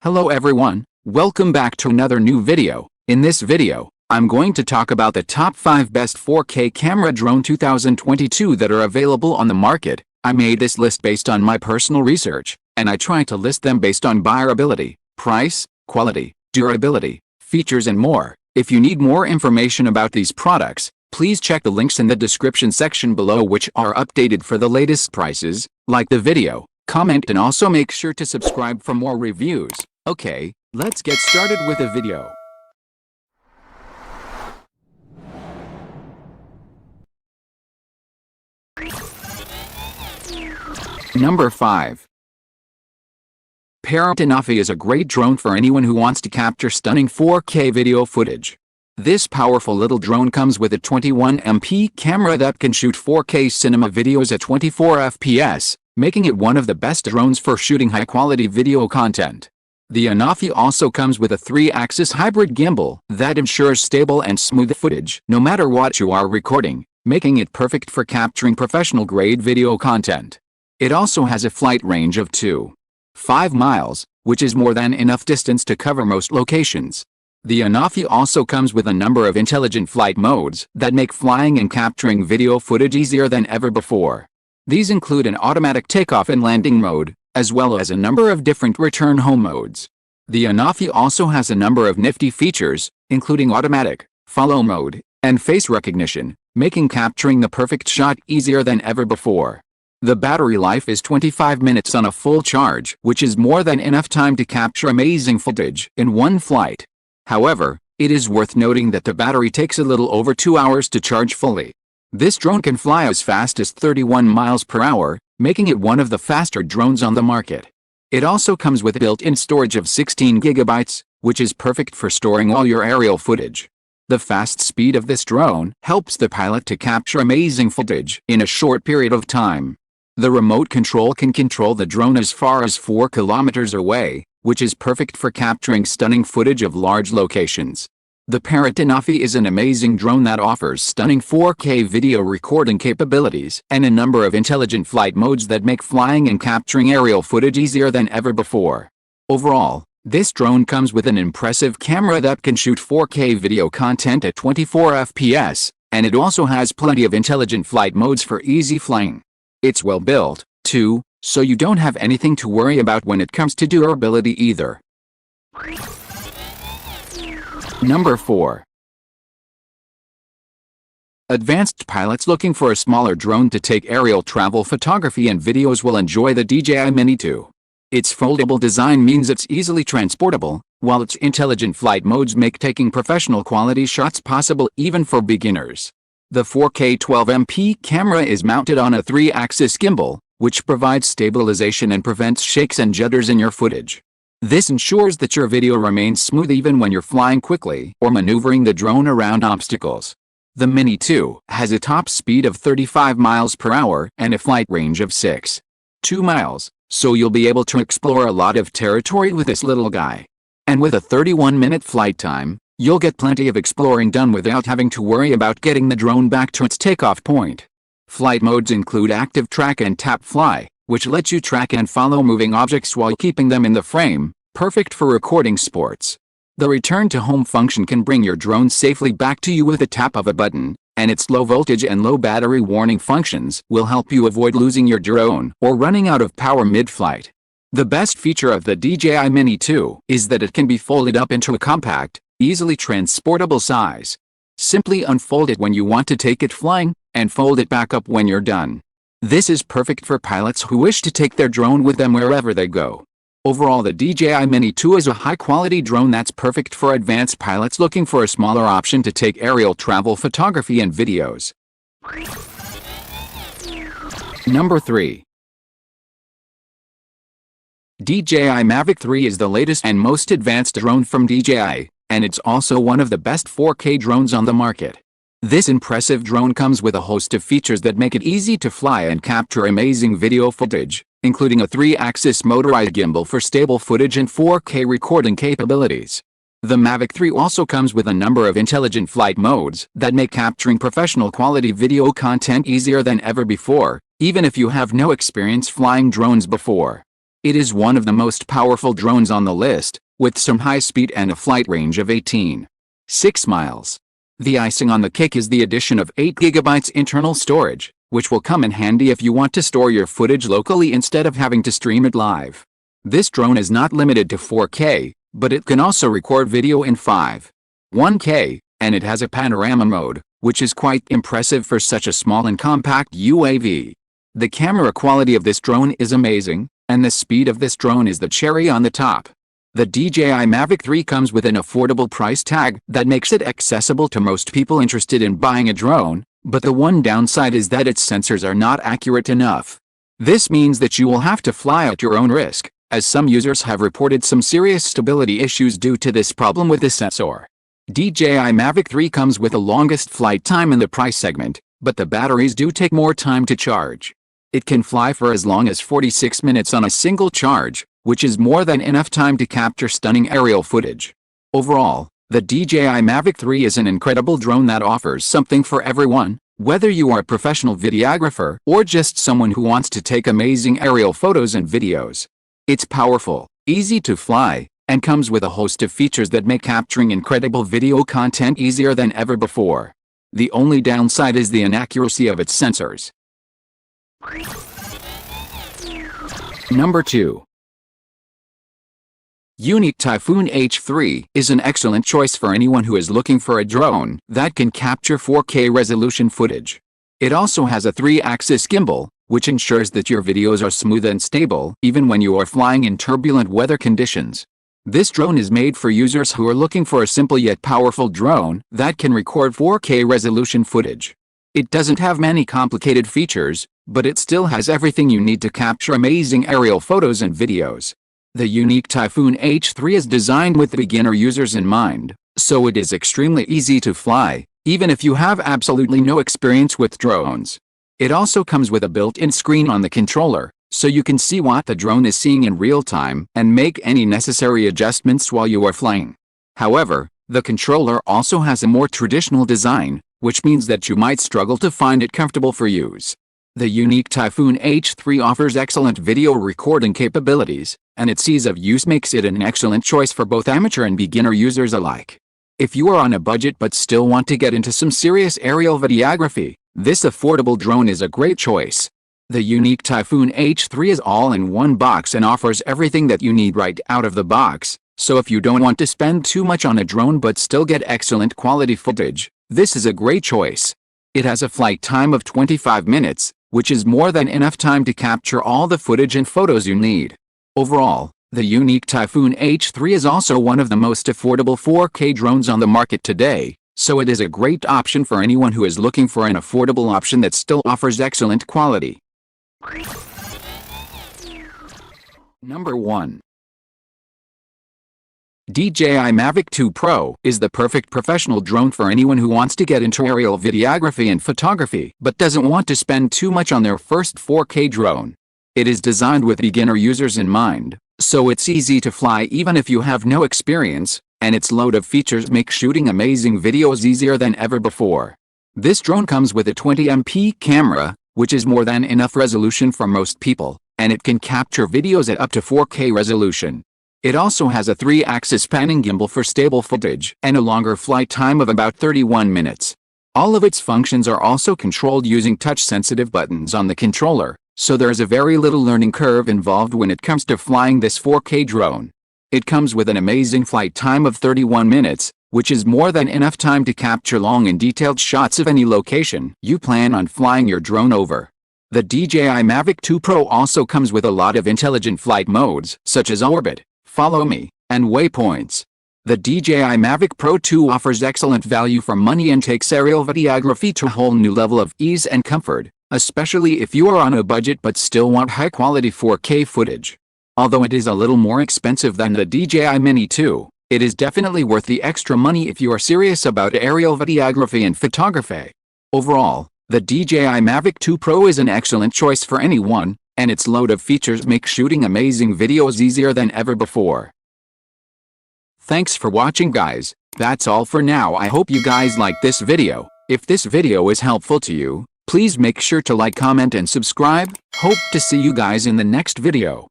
Hello everyone, welcome back to another new video. In this video, I'm going to talk about the top 5 best 4K camera drone 2022 that are available on the market. I made this list based on my personal research, and I try to list them based on buyability, price, quality, durability, features and more. If you need more information about these products, please check the links in the description section below which are updated for the latest prices. Like the video, comment and also make sure to subscribe for more reviews. Okay, let's get started with the video. Number 5. Profesional is a great drone for anyone who wants to capture stunning 4K video footage. This powerful little drone comes with a 21MP camera that can shoot 4K cinema videos at 24 FPS, making it one of the best drones for shooting high-quality video content. The Profesional also comes with a 3-axis hybrid gimbal that ensures stable and smooth footage no matter what you are recording, making it perfect for capturing professional-grade video content. It also has a flight range of 2.5 miles, which is more than enough distance to cover most locations. The Profesional also comes with a number of intelligent flight modes that make flying and capturing video footage easier than ever before. These include an automatic takeoff and landing mode, as well as a number of different return home modes. The Profesional also has a number of nifty features, including automatic, follow mode, and face recognition, making capturing the perfect shot easier than ever before. The battery life is 25 minutes on a full charge, which is more than enough time to capture amazing footage in one flight. However, it is worth noting that the battery takes a little over 2 hours to charge fully. This drone can fly as fast as 31 miles per hour, making it one of the faster drones on the market. It also comes with built-in storage of 16 gigabytes, which is perfect for storing all your aerial footage. The fast speed of this drone helps the pilot to capture amazing footage in a short period of time. The remote control can control the drone as far as 4 kilometers away, which is perfect for capturing stunning footage of large locations. The Profesional is an amazing drone that offers stunning 4K video recording capabilities and a number of intelligent flight modes that make flying and capturing aerial footage easier than ever before. Overall, this drone comes with an impressive camera that can shoot 4K video content at 24 FPS, and it also has plenty of intelligent flight modes for easy flying. It's well built, too, so you don't have anything to worry about when it comes to durability either. Number 4. Advanced pilots looking for a smaller drone to take aerial travel photography and videos will enjoy the DJI Mini 2. Its foldable design means it's easily transportable, while its intelligent flight modes make taking professional quality shots possible even for beginners. The 4K 12MP camera is mounted on a 3-axis gimbal, which provides stabilization and prevents shakes and jitters in your footage. This ensures that your video remains smooth even when you're flying quickly or maneuvering the drone around obstacles. The Mini 2 has a top speed of 35 miles per hour and a flight range of 6.2 miles, so you'll be able to explore a lot of territory with this little guy. And with a 31-minute flight time, you'll get plenty of exploring done without having to worry about getting the drone back to its takeoff point. Flight modes include active track and tap fly, which lets you track and follow moving objects while keeping them in the frame, perfect for recording sports. The return to home function can bring your drone safely back to you with a tap of a button, and its low voltage and low battery warning functions will help you avoid losing your drone or running out of power mid-flight. The best feature of the DJI Mini 2 is that it can be folded up into a compact, easily transportable size. Simply unfold it when you want to take it flying, and fold it back up when you're done. This is perfect for pilots who wish to take their drone with them wherever they go. Overall, the DJI Mini 2 is a high-quality drone that's perfect for advanced pilots looking for a smaller option to take aerial travel photography and videos. Number 3. DJI Mavic 3 is the latest and most advanced drone from DJI, and it's also one of the best 4K drones on the market. This impressive drone comes with a host of features that make it easy to fly and capture amazing video footage, including a 3-axis motorized gimbal for stable footage and 4K recording capabilities. The Mavic 3 also comes with a number of intelligent flight modes that make capturing professional quality video content easier than ever before, even if you have no experience flying drones before. It is one of the most powerful drones on the list, with some high speed and a flight range of 18.6 miles. The icing on the cake is the addition of 8 GB internal storage, which will come in handy if you want to store your footage locally instead of having to stream it live. This drone is not limited to 4K, but it can also record video in 5.1K, and it has a panorama mode, which is quite impressive for such a small and compact UAV. The camera quality of this drone is amazing, and the speed of this drone is the cherry on the top. The DJI Mavic 3 comes with an affordable price tag that makes it accessible to most people interested in buying a drone, but the one downside is that its sensors are not accurate enough. This means that you will have to fly at your own risk, as some users have reported some serious stability issues due to this problem with the sensor. DJI Mavic 3 comes with the longest flight time in the price segment, but the batteries do take more time to charge. It can fly for as long as 46 minutes on a single charge, which is more than enough time to capture stunning aerial footage. Overall, the DJI Mavic 3 is an incredible drone that offers something for everyone, whether you are a professional videographer or just someone who wants to take amazing aerial photos and videos. It's powerful, easy to fly, and comes with a host of features that make capturing incredible video content easier than ever before. The only downside is the inaccuracy of its sensors. Number 2. Yuneec Typhoon H3 is an excellent choice for anyone who is looking for a drone that can capture 4K resolution footage. It also has a 3-axis gimbal, which ensures that your videos are smooth and stable even when you are flying in turbulent weather conditions. This drone is made for users who are looking for a simple yet powerful drone that can record 4K resolution footage. It doesn't have many complicated features, but it still has everything you need to capture amazing aerial photos and videos. The Yuneec Typhoon H3 is designed with beginner users in mind, so it is extremely easy to fly, even if you have absolutely no experience with drones. It also comes with a built-in screen on the controller, so you can see what the drone is seeing in real time and make any necessary adjustments while you are flying. However, the controller also has a more traditional design, which means that you might struggle to find it comfortable for use. The Yuneec Typhoon H3 offers excellent video recording capabilities, and its ease of use makes it an excellent choice for both amateur and beginner users alike. If you are on a budget but still want to get into some serious aerial videography, this affordable drone is a great choice. The Yuneec Typhoon H3 is all in one box and offers everything that you need right out of the box, so if you don't want to spend too much on a drone but still get excellent quality footage, this is a great choice. It has a flight time of 25 minutes, which is more than enough time to capture all the footage and photos you need. Overall, the Yuneec Typhoon H3 is also one of the most affordable 4K drones on the market today, so it is a great option for anyone who is looking for an affordable option that still offers excellent quality. Number 1. DJI Mavic 2 Pro is the perfect professional drone for anyone who wants to get into aerial videography and photography but doesn't want to spend too much on their first 4K drone. It is designed with beginner users in mind, so it's easy to fly even if you have no experience, and its load of features make shooting amazing videos easier than ever before. This drone comes with a 20MP camera, which is more than enough resolution for most people, and it can capture videos at up to 4K resolution. It also has a 3-axis panning gimbal for stable footage and a longer flight time of about 31 minutes. All of its functions are also controlled using touch-sensitive buttons on the controller, so there is a very little learning curve involved when it comes to flying this 4K drone. It comes with an amazing flight time of 31 minutes, which is more than enough time to capture long and detailed shots of any location you plan on flying your drone over. The DJI Mavic 2 Pro also comes with a lot of intelligent flight modes, such as orbit, follow me, and waypoints. The DJI Mavic Pro 2 offers excellent value for money and takes aerial videography to a whole new level of ease and comfort, especially if you are on a budget but still want high-quality 4K footage. Although it is a little more expensive than the DJI Mini 2, it is definitely worth the extra money if you are serious about aerial videography and photography. Overall, the DJI Mavic 2 Pro is an excellent choice for anyone, and its load of features make shooting amazing videos easier than ever before. Thanks for watching, guys. That's all for now. I hope you guys like this video. If this video is helpful to you, please make sure to like, comment, and subscribe. Hope to see you guys in the next video.